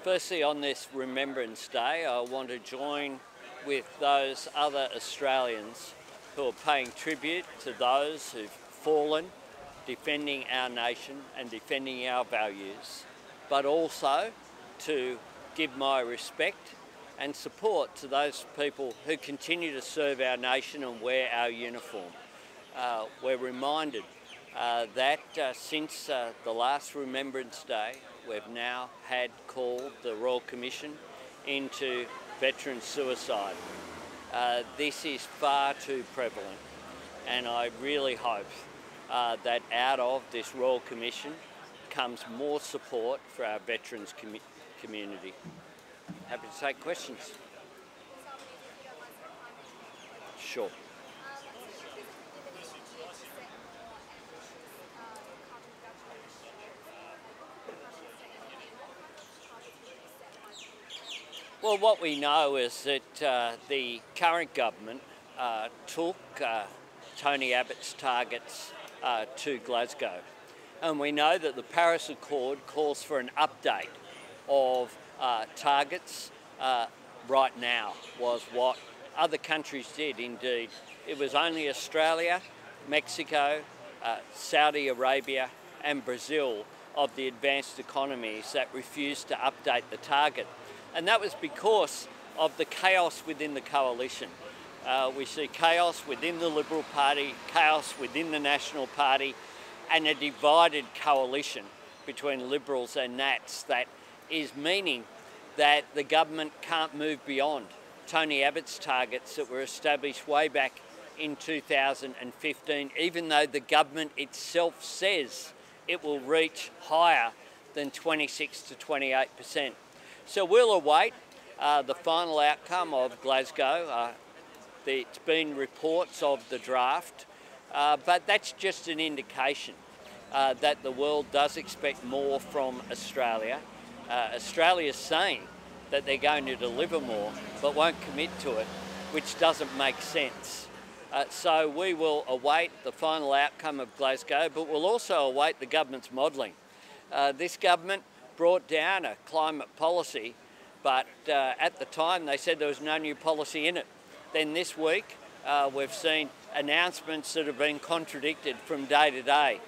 Firstly, on this Remembrance Day, I want to join with those other Australians who are paying tribute to those who've fallen, defending our nation and defending our values, but also to give my respect and support to those people who continue to serve our nation and wear our uniform. We're reminded that since the last Remembrance Day, we've now had called the Royal Commission into veteran suicide. This is far too prevalent, and I really hope that out of this Royal Commission comes more support for our veterans community. Happy to take questions. Sure. Well, what we know is that the current government took Tony Abbott's targets to Glasgow. And we know that the Paris Accord calls for an update of targets right now, was what other countries did indeed. It was only Australia, Mexico, Saudi Arabia and Brazil of the advanced economies that refused to update the target. And that was because of the chaos within the coalition. We see chaos within the Liberal Party, chaos within the National Party, and a divided coalition between Liberals and Nats that is meaning that the government can't move beyond Tony Abbott's targets that were established way back in 2015, even though the government itself says it will reach higher than 26 to 28%. So we'll await the final outcome of Glasgow. It's been reports of the draft, but that's just an indication that the world does expect more from Australia. Australia's saying that they're going to deliver more, but won't commit to it, which doesn't make sense. So we will await the final outcome of Glasgow, but we'll also await the government's modelling. This government brought down a climate policy, but at the time they said there was no new policy in it. Then this week we've seen announcements that have been contradicted from day to day.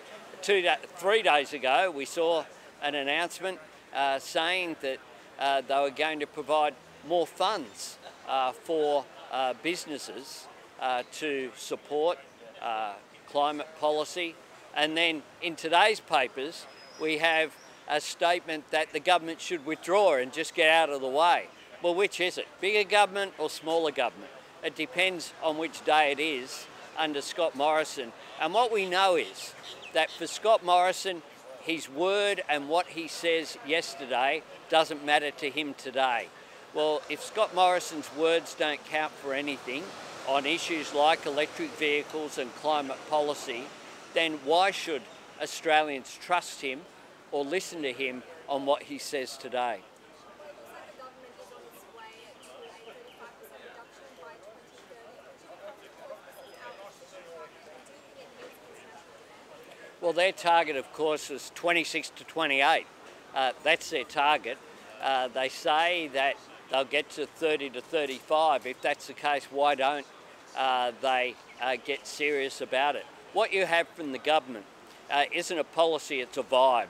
3 days ago we saw an announcement saying that they were going to provide more funds for businesses to support climate policy. And then in today's papers we have a statement that the government should withdraw and just get out of the way. Well, which is it? Bigger government or smaller government? It depends on which day it is under Scott Morrison. And what we know is that for Scott Morrison, his word and what he says yesterday doesn't matter to him today. Well, if Scott Morrison's words don't count for anything on issues like electric vehicles and climate policy, then why should Australians trust him or listen to him on what he says today? Well, their target, of course, is 26 to 28. That's their target. They say that they'll get to 30 to 35. If that's the case, why don't they get serious about it? What you have from the government isn't a policy, it's a vibe.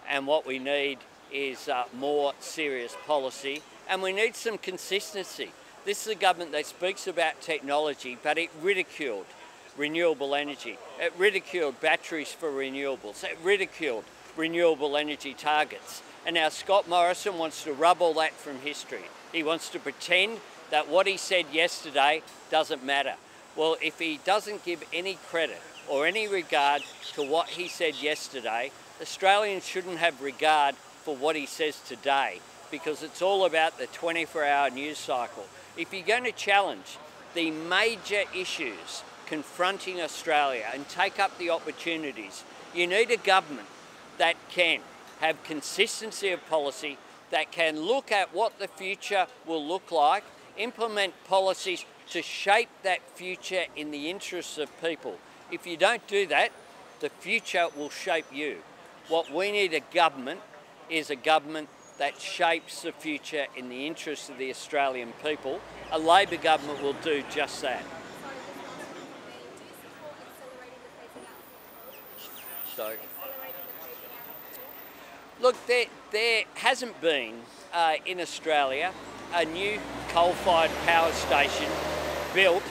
And what we need is more serious policy, and we need some consistency. This is a government that speaks about technology, but it ridiculed renewable energy. It ridiculed batteries for renewables. It ridiculed renewable energy targets. And now Scott Morrison wants to rub all that from history. He wants to pretend that what he said yesterday doesn't matter. Well, if he doesn't give any credit or any regard to what he said yesterday, Australians shouldn't have regard for what he says today, because it's all about the 24-hour news cycle. If you're going to challenge the major issues confronting Australia and take up the opportunities, you need a government that can have consistency of policy, that can look at what the future will look like, implement policies to shape that future in the interests of people. If you don't do that, the future will shape you. What we need a government is a government that shapes the future in the interest of the Australian people, a Labor government will do just that. So, look, there hasn't been in Australia a new coal-fired power station built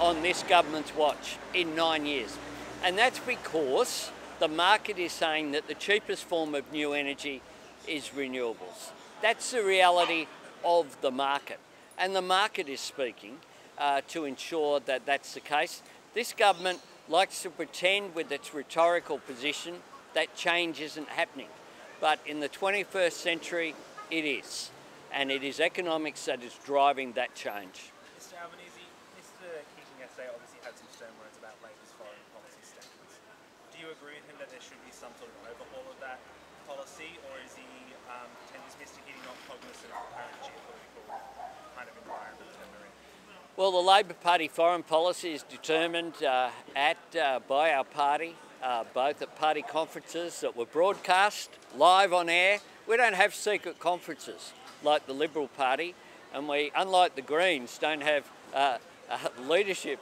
on this government's watch in 9 years. And that's because the market is saying that the cheapest form of new energy is renewables. That's the reality of the market. And the market is speaking to ensure that that's the case. This government likes to pretend with its rhetorical position that change isn't happening. But in the 21st century, it is. And it is economics that is driving that change. Mr Albanese, Mr Keating yesterday obviously had some stern words about Labor's foreign policy stance. Do you agree with him that there should be some sort of overhaul of that policy, or is Mr Keating not cognizant of the current geopolitical kind of environment that we're in? Well, the Labor Party foreign policy is determined by our party, both at party conferences that were broadcast live on air. We don't have secret conferences like the Liberal Party, and we, unlike the Greens, don't have leadership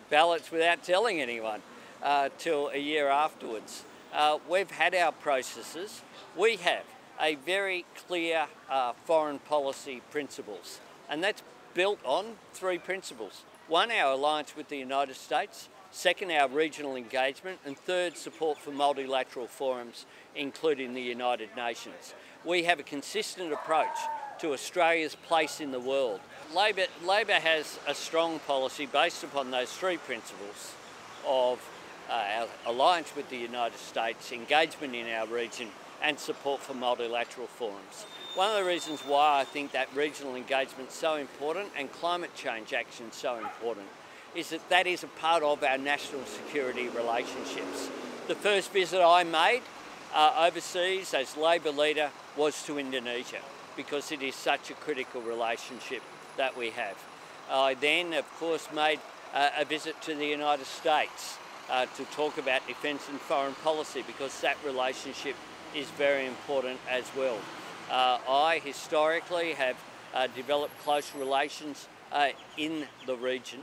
ballots without telling anyone till a year afterwards. We've had our processes. We have a very clear foreign policy principles, and that's built on three principles. One, our alliance with the United States. Second, our regional engagement. And third, support for multilateral forums, including the United Nations. We have a consistent approach to Australia's place in the world. Labor has a strong policy based upon those three principles of our alliance with the United States, engagement in our region, and support for multilateral forums. One of the reasons why I think that regional engagement is so important and climate change action is so important is that that is a part of our national security relationships. The first visit I made overseas as Labor leader was to Indonesia, because it is such a critical relationship that we have. I then, of course, made a visit to the United States to talk about defence and foreign policy, because that relationship is very important as well. I historically have developed close relations in the region,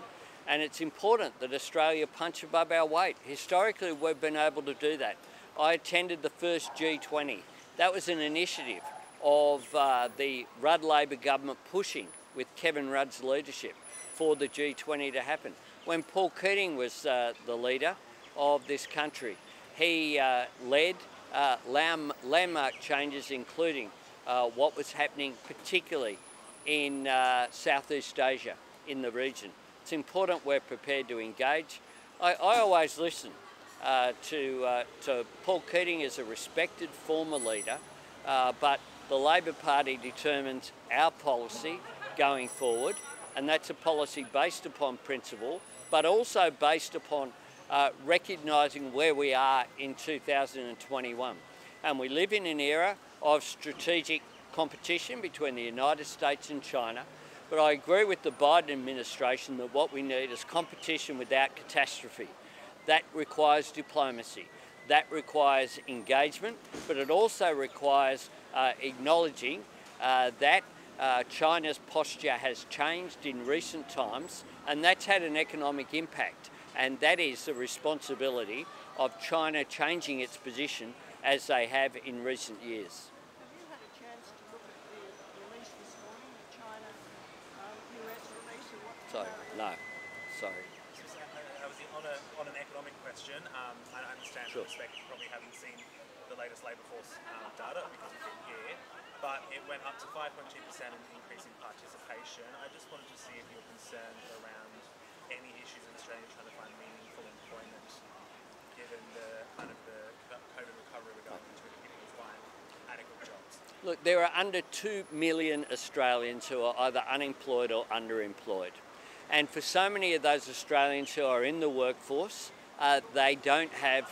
and it's important that Australia punch above our weight. Historically, we've been able to do that. I attended the first G20. That was an initiative of the Rudd Labor government pushing, with Kevin Rudd's leadership, for the G20 to happen. When Paul Keating was the leader of this country, he led landmark changes, including what was happening particularly in Southeast Asia, in the region. It's important we're prepared to engage. I always listen to Paul Keating as a respected former leader, but the Labor Party determines our policy going forward, and that's a policy based upon principle, but also based upon recognising where we are in 2021. And we live in an era of strategic competition between the United States and China, but I agree with the Biden administration that what we need is competition without catastrophe. That requires diplomacy, that requires engagement, but it also requires acknowledging that China's posture has changed in recent times, and that's had an economic impact, and that is the responsibility of China changing its position as they have in recent years. Have you had a chance to look at the release this morning, the China-US release? Or what? Sorry, no, sorry. On an economic question, I understand Sure. in respect you probably haven't seen the latest Labour Force data because you didn't hear, but it went up to 5.2% in increase in participation. I just wanted to see if you're concerned around any issues in Australia trying to find meaningful employment, given the kind of the COVID recovery we're going into, and people find adequate jobs. Look, there are under 2 million Australians who are either unemployed or underemployed. And for so many of those Australians who are in the workforce, they don't have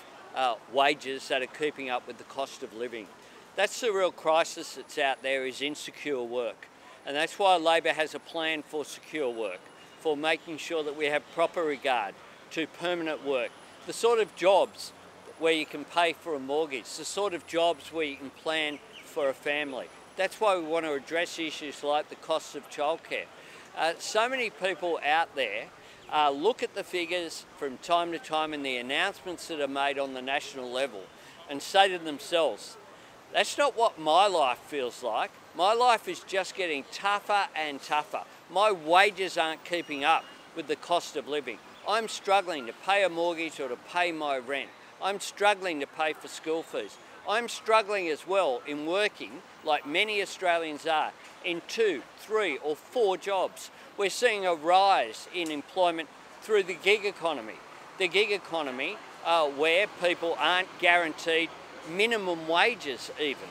wages that are keeping up with the cost of living. That's the real crisis that's out there, is insecure work. And that's why Labor has a plan for secure work, for making sure that we have proper regard to permanent work, the sort of jobs where you can pay for a mortgage, the sort of jobs where you can plan for a family. That's why we want to address issues like the cost of childcare. So many people out there look at the figures from time to time and the announcements that are made on the national level and say to themselves, that's not what my life feels like. My life is just getting tougher and tougher. My wages aren't keeping up with the cost of living. I'm struggling to pay a mortgage or to pay my rent. I'm struggling to pay for school fees. I'm struggling as well in working, like many Australians are, in 2, 3 or 4 jobs. We're seeing a rise in employment through the gig economy. The gig economy where people aren't guaranteed minimum wages even.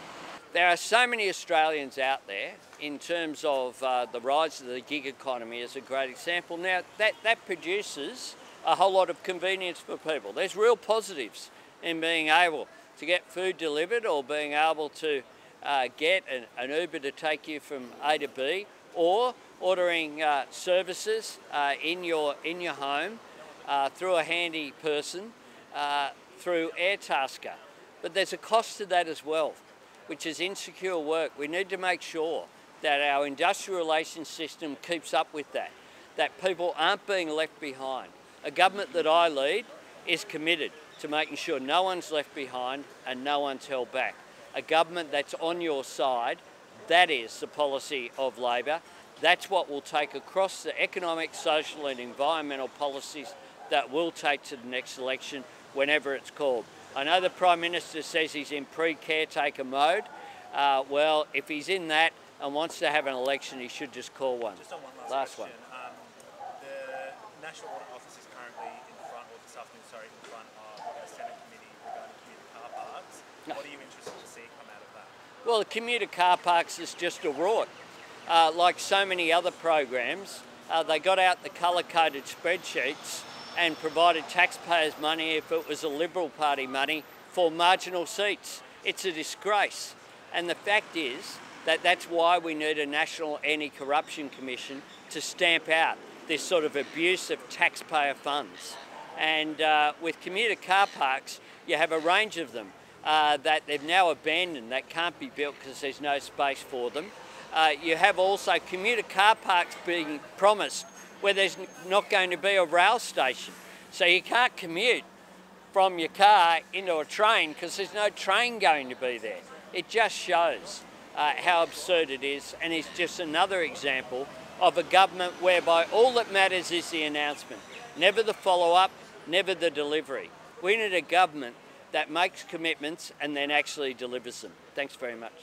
There are so many Australians out there in terms of the rise of the gig economy as a great example. Now that produces a whole lot of convenience for people. There's real positives in being able to get food delivered or being able to get an Uber to take you from A to B, or ordering services in your home through a handy person through Airtasker. But there's a cost to that as well, which is insecure work. We need to make sure that our industrial relations system keeps up with that people aren't being left behind. A government that I lead is committed to making sure no one's left behind and no one's held back. A government that's on your side, that is the policy of Labor. That's what we'll take across the economic, social and environmental policies that we'll take to the next election whenever it's called. I know the Prime Minister says he's in pre-caretaker mode. Well, if he's in that and wants to have an election, he should just call one. Just on one last question. one. The National Audit Office is currently in front, or this afternoon, sorry, in front of a Senate committee regarding commuter car parks. No. What are you interested to see come out of that? Well, the commuter car parks is just a rort. Like so many other programs, they got out the colour-coded spreadsheets and provided taxpayers money, if it was a Liberal Party money, for marginal seats. It's a disgrace. And the fact is that that's why we need a National Anti-Corruption Commission to stamp out this sort of abuse of taxpayer funds. And with commuter car parks, you have a range of them that they've now abandoned, that can't be built because there's no space for them. You have also commuter car parks being promised where there's not going to be a rail station. So you can't commute from your car into a train because there's no train going to be there. It just shows how absurd it is, and it's just another example of a government whereby all that matters is the announcement, never the follow-up, never the delivery. We need a government that makes commitments and then actually delivers them. Thanks very much.